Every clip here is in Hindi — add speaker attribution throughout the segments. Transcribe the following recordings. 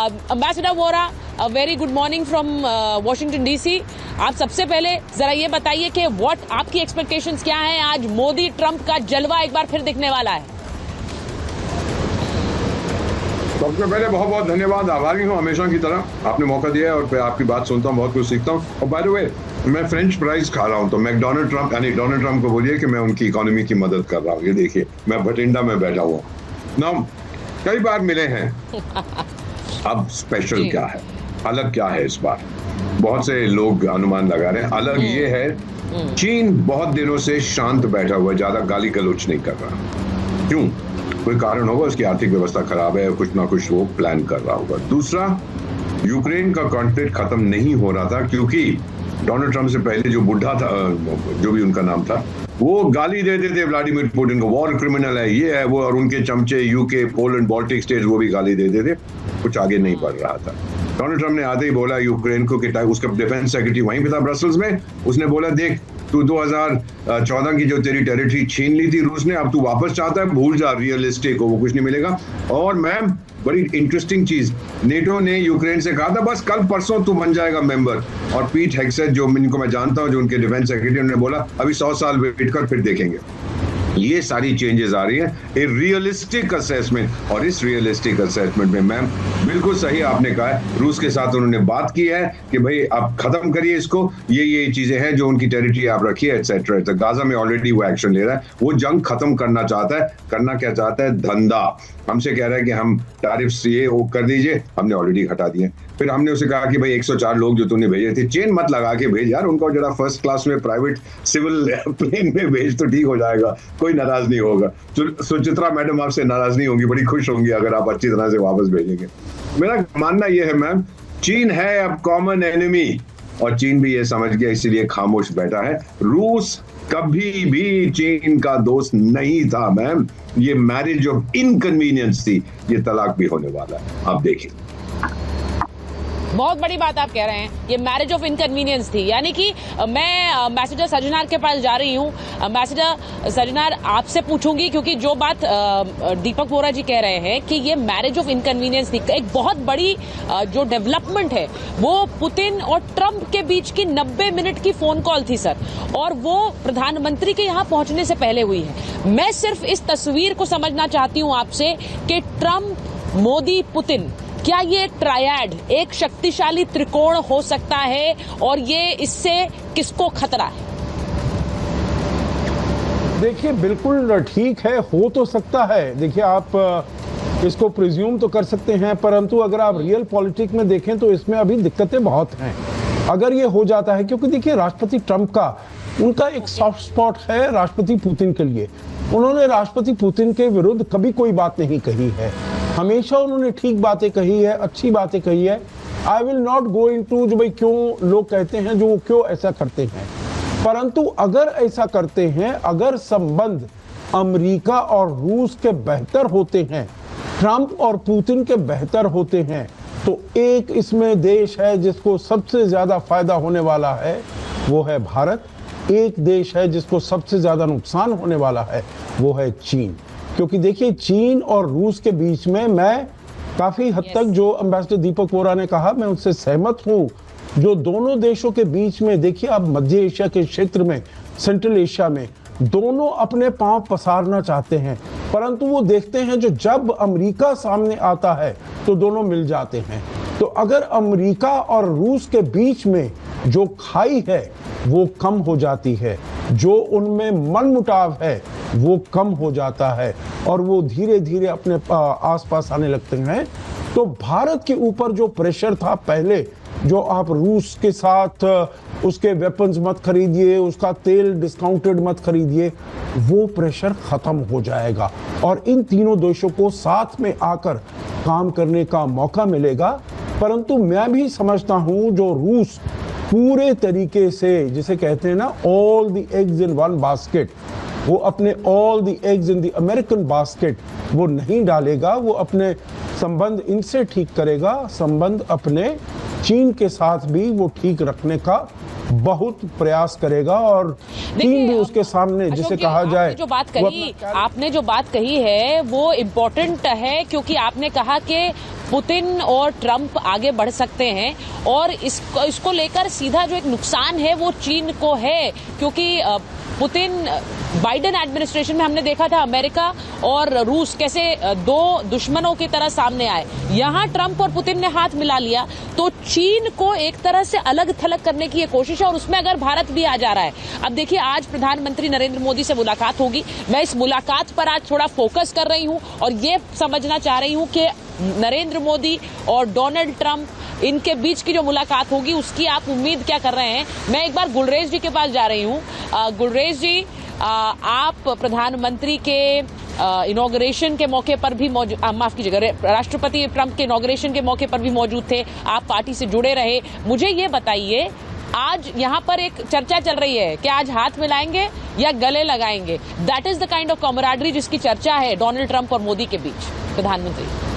Speaker 1: Ambassador Vora, very good morning from Washington DC. आप सबसे पहले जरा ये बताइए कि व्हाट आपकी एक्सपेक्टेशंस क्या हैं? आज मोदी ट्रंप का जलवा एक बार फिर दिखने वाला है।
Speaker 2: सबसे पहले बहुत बहुत धन्यवाद, आभारी हूँ हमेशा की तरह। आपने मौका दिया है और फिर आपकी बात सुनता हूँ, बहुत कुछ सीखता हूँ। और बाय द वे, मैं फ्रेंच फ्राइज खा रहा हूँ, तो मैं डोनाल्ड ट्रंप यानी डोनाल्ड ट्रंप को बोलिए कि मैं उनकी इकोनॉमी की मदद कर रहा हूँ। ये देखिए, मैं भटिंडा में बैठा हुआ ना, कई बार मिले हैं। अब स्पेशल क्या है, अलग क्या है इस बार? बहुत से लोग अनुमान लगा रहे हैं। अलग ये है, चीन बहुत दिनों से शांत बैठा हुआ है, ज्यादा गाली गलौच नहीं कर रहा। क्यों? कोई कारण होगा, उसकी आर्थिक व्यवस्था खराब है, कुछ ना कुछ वो प्लान कर रहा होगा। दूसरा, यूक्रेन का कॉन्फ्लिक्ट खत्म नहीं हो रहा था क्योंकि डोनाल्ड ट्रंप से पहले जो बुढ़ा था, जो भी उनका नाम था, वो गाली देते थे व्लादिमीर पुतिन को, वॉर क्रिमिनल है, ये है वो, और उनके चमचे यूके, पोलैंड, बाल्टिक स्टेट्स वो भी गाली देते थे। कुछ आगे नहीं बढ़ रहा था। डोनाल्ड ट्रंप ने आते ही बोला यूक्रेन को कि उसका डिफेंस सेक्रेटरी वहीं पे था ब्रसल्स में, उसने बोला देख तू 2014 की जो तेरी टेरिटरी छीन ली थी रूस ने, अब तू वापस चाहता है, भूल जा, रियलिस्टिक हो, वो कुछ नहीं मिलेगा। और मैम, बड़ी इंटरेस्टिंग चीज, नेटो ने यूक्रेन से कहा था बस कल परसों तू बन जाएगा मेंबर, और पीट हेगसेथ, जो इनको मैं जानता हूं, जो उनके डिफेंस सेक्रेटरी, उन्होंने बोला अभी 100 साल वेट कर फिर देखेंगे। ये सारी चेंजेस आ रही हैं, ए रियलिस्टिक असेसमेंट। और इस रियलिस्टिक असेसमेंट में मैम बिल्कुल सही आपने कहा है, रूस के साथ उन्होंने बात की है कि भाई आप खत्म करिए इसको, ये चीजें हैं जो उनकी टेरिटरी आप रखिए, एटसेट्रा। गाजा में ऑलरेडी वो एक्शन ले रहा है, वो जंग खत्म करना चाहता है। करना क्या चाहता है? धंधा। हमसे कह रहा है कि हम टैरिफ्स ये कर दीजिए, हमने ऑलरेडी हटा दिए। फिर हमने उसे कहा कि भाई 104 लोग जो तूने भेजे थे, चेन मत लगा के भेज यार, उनको जरा फर्स्ट क्लास में प्राइवेट सिविल प्लेन में भेज तो ठीक हो जाएगा, कोई नाराज नहीं होगा। सुचित्रा मैडम आपसे नाराज नहीं होंगी, बड़ी खुश होंगी अगर आप अच्छी तरह से वापस भेजेंगे। मेरा मानना यह है मैम, चीन है अब कॉमन एनिमी, और चीन भी ये समझ गया, इसीलिए खामोश बैठा है। रूस कभी भी चीन का दोस्त नहीं था मैम। ये मैरिज ऑफ इनकन्वीनियंस थी, ये तलाक भी होने वाला है, आप देखिए।
Speaker 1: बहुत बड़ी बात आप कह रहे हैं, ये मैरिज ऑफ इनकन्वीनियंस थी। यानी कि मैं एम्बेसडर सज्जनार के पास जा रही हूँ। एम्बेसडर सज्जनार, आपसे पूछूंगी, क्योंकि जो बात दीपक वोरा जी कह रहे हैं कि ये मैरिज ऑफ इनकन्वीनियंस थी, एक बहुत बड़ी जो डेवलपमेंट है वो पुतिन और ट्रंप के बीच की 90 मिनट की फोन कॉल थी सर, और वो प्रधानमंत्री के यहाँ पहुंचने से पहले हुई है। मैं सिर्फ इस तस्वीर को समझना चाहती हूँ आपसे कि ट्रंप, मोदी, पुतिन, क्या ये ट्रायड एक शक्तिशाली त्रिकोण हो सकता है, और ये इससे किसको खतरा है?
Speaker 3: देखिए, बिल्कुल ठीक है, हो तो सकता है। देखिए, आप इसको प्रिज्यूम तो कर सकते हैं, परंतु अगर आप रियल पॉलिटिक्स में देखें तो इसमें अभी दिक्कतें बहुत हैं। अगर ये हो जाता है, क्योंकि देखिए राष्ट्रपति ट्रंप का, उनका एक सॉफ्ट स्पॉट है राष्ट्रपति पुतिन के लिए। उन्होंने राष्ट्रपति पुतिन के विरुद्ध कभी कोई बात नहीं कही है, हमेशा उन्होंने ठीक बातें कही है, अच्छी बातें कही है। I will not go into जो भाई क्यों लोग कहते हैं, जो वो क्यों ऐसा करते हैं, परंतु अगर ऐसा करते हैं, अगर संबंध अमेरिका और रूस के बेहतर होते हैं, ट्रंप और पुतिन के बेहतर होते हैं, तो एक इसमें देश है जिसको सबसे ज्यादा फायदा होने वाला है, वो है भारत। एक देश है जिसको सबसे ज्यादा नुकसान होने वाला है, वो है चीन। क्योंकि देखिए, चीन और रूस के बीच में मैं काफी हद तक, जो एम्बेसडर दीपक वोरा ने कहा, मैं उससे सहमत हूँ। जो दोनों देशों के बीच में, देखिए अब मध्य एशिया के क्षेत्र में, सेंट्रल एशिया में, दोनों अपने पांव पसारना चाहते हैं, परंतु वो देखते हैं जो जब अमेरिका सामने आता है तो दोनों मिल जाते हैं। तो अगर अमेरिका और रूस के बीच में जो खाई है वो कम हो जाती है, जो उनमें मनमुटाव है वो कम हो जाता है, और वो धीरे धीरे अपने आसपास आने लगते हैं, तो भारत के ऊपर जो प्रेशर था पहले, जो आप रूस के साथ उसके वेपन्स मत खरीदिए, उसका तेल डिस्काउंटेड मत खरीदिए, वो प्रेशर खत्म हो जाएगा और इन तीनों देशों को साथ में आकर काम करने का मौका मिलेगा। परंतु मैं भी समझता हूं, जो रूस पूरे तरीके से, जिसे कहते हैं ना, all the eggs in one basket, वो अपने all the eggs in the American basket वो नहीं डालेगा। वो अपने संबंध इनसे ठीक करेगा, संबंध अपने चीन के साथ भी वो ठीक रखने का बहुत प्रयास करेगा, और चीन भी उसके सामने, जिसे कहा जाए,
Speaker 1: आपने जो बात कही है वो इम्पोर्टेंट है, क्योंकि आपने कहा कि पुतिन और ट्रंप आगे बढ़ सकते हैं और इसको लेकर सीधा जो एक नुकसान है वो चीन को है, क्योंकि पुतिन बाइडेन एडमिनिस्ट्रेशन में हमने देखा था अमेरिका और रूस कैसे दो दुश्मनों की तरह सामने आए। यहां ट्रंप और पुतिन ने हाथ मिला लिया तो चीन को एक तरह से अलग थलग करने की ये कोशिश है और उसमें अगर भारत भी आ जा रहा है। अब देखिए, आज प्रधानमंत्री नरेंद्र मोदी से मुलाकात होगी। मैं इस मुलाकात पर आज थोड़ा फोकस कर रही हूं और ये समझना चाह रही हूं कि नरेंद्र मोदी और डोनाल्ड ट्रंप, इनके बीच की जो मुलाकात होगी उसकी आप उम्मीद क्या कर रहे हैं। मैं एक बार गुलरेज जी के पास जा रही हूं। गुलरेज जी, आप प्रधानमंत्री के इनॉग्रेशन के मौके पर भी माफ कीजिएगा, राष्ट्रपति ट्रंप के इनॉग्रेशन के मौके पर भी मौजूद थे, आप पार्टी से जुड़े रहे। मुझे ये बताइए, आज यहाँ पर एक चर्चा चल रही है कि आज हाथ मिलाएंगे या गले लगाएंगे। That is the kind of camaraderie जिसकी चर्चा है डोनाल्ड ट्रंप और मोदी के बीच। प्रधानमंत्री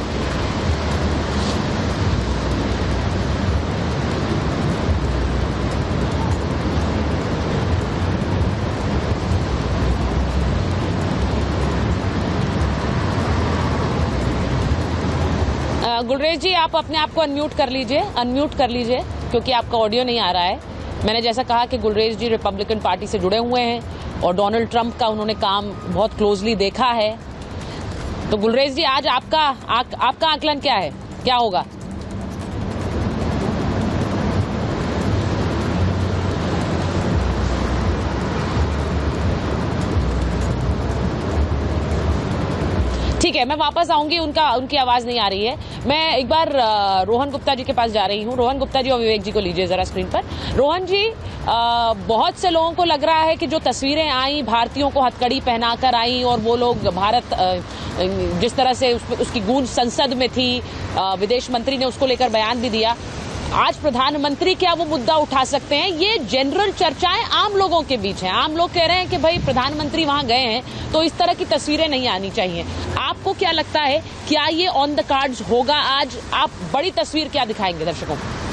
Speaker 1: गुलरेज जी, आप अपने आप को अनम्यूट कर लीजिए क्योंकि आपका ऑडियो नहीं आ रहा है। मैंने जैसा कहा कि गुलरेज जी रिपब्लिकन पार्टी से जुड़े हुए हैं और डोनाल्ड ट्रंप का उन्होंने काम बहुत क्लोजली देखा है। तो गुलरेज जी, आज आपका आकलन क्या है, क्या होगा? ठीक है, मैं वापस आऊंगी, उनकी आवाज नहीं आ रही है। मैं एक बार रोहन गुप्ता जी के पास जा रही हूँ। रोहन गुप्ता जी और विवेक जी को लीजिए जरा स्क्रीन पर। रोहन जी, बहुत से लोगों को लग रहा है कि जो तस्वीरें आई, भारतीयों को हथकड़ी पहनाकर आई और वो लोग भारत जिस तरह से उसकी गूंज संसद में थी, विदेश मंत्री ने उसको लेकर बयान भी दिया। आज प्रधानमंत्री क्या वो मुद्दा उठा सकते हैं? ये जनरल चर्चाएं आम लोगों के बीच हैं। आम लोग कह रहे हैं कि भाई प्रधानमंत्री वहां गए हैं तो इस तरह की तस्वीरें नहीं आनी चाहिए। आपको क्या लगता है, क्या ये ऑन द कार्ड्स होगा आज? आप बड़ी तस्वीर क्या दिखाएंगे दर्शकों को?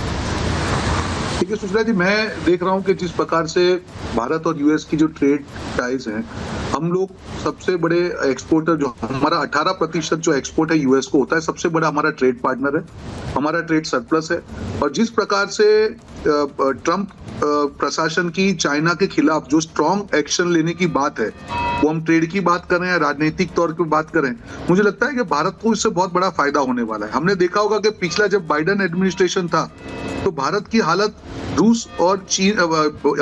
Speaker 4: देखिए सुशीला जी, मैं देख रहा हूं कि जिस प्रकार से भारत और यूएस की जो ट्रेड टाइज हैं, हम लोग सबसे बड़े एक्सपोर्टर, जो हमारा 18% जो एक्सपोर्ट है यूएस को होता है, सबसे बड़ा हमारा ट्रेड पार्टनर है, हमारा ट्रेड सरप्लस है। और जिस प्रकार से ट्रंप प्रशासन की चाइना के खिलाफ जो स्ट्रॉन्ग एक्शन लेने की बात है, वो हम ट्रेड की बात करें या राजनीतिक तौर पर बात करें, मुझे लगता है कि भारत को इससे बहुत बड़ा फायदा होने वाला है। हमने देखा होगा कि पिछला जब बाइडेन एडमिनिस्ट्रेशन था तो भारत की हालत रूस और चीन,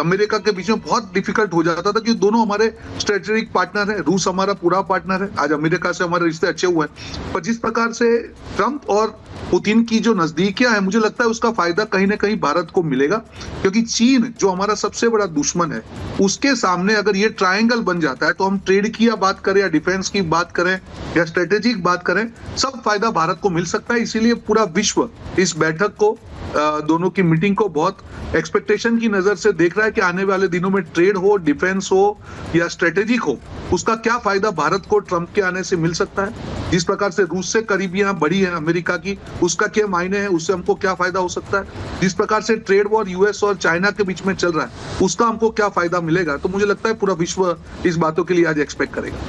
Speaker 4: अमेरिका के बीच में बहुत डिफिकल्ट हो जाता था, कि दोनों हमारे स्ट्रेटेजिक पार्टनर है। रूस हमारा पूरा पार्टनर है, आज अमेरिका से हमारे रिश्ते अच्छे हुए हैं। पर जिस प्रकार से ट्रंप और पुतिन की जो नजदीकियां है, मुझे लगता है उसका फायदा कहीं ना कहीं भारत को मिलेगा, क्योंकि चीन जो हमारा सबसे बड़ा दुश्मन है, उसके सामने अगर ये ट्रायंगल बन जाता है तो हम ट्रेड की या बात करें या डिफेंस की बात करें या स्ट्रेटेजिक बात करें, सब फायदा भारत को मिल सकता है। इसीलिए पूरा विश्व इस बैठक को, दोनों की मीटिंग को बहुत एक्सपेक्टेशन की नजर से देख रहा है कि आने वाले दिनों में ट्रेड हो, डिफेंस हो या स्ट्रेटेजिक हो, उसका क्या फायदा भारत को ट्रंप के आने से मिल सकता है। जिस प्रकार से रूस से करीबियां बढ़ी है अमेरिका की, उसका क्या मायने है, उससे हमको क्या फायदा हो सकता है। जिस प्रकार से ट्रेड वॉर यूएस और चाइना के बीच में चल रहा है, उसका हमको क्या फायदा मिलेगा। तो मुझे लगता है पूरा विश्व इस बातों के लिए आज एक्सपेक्ट करेगा।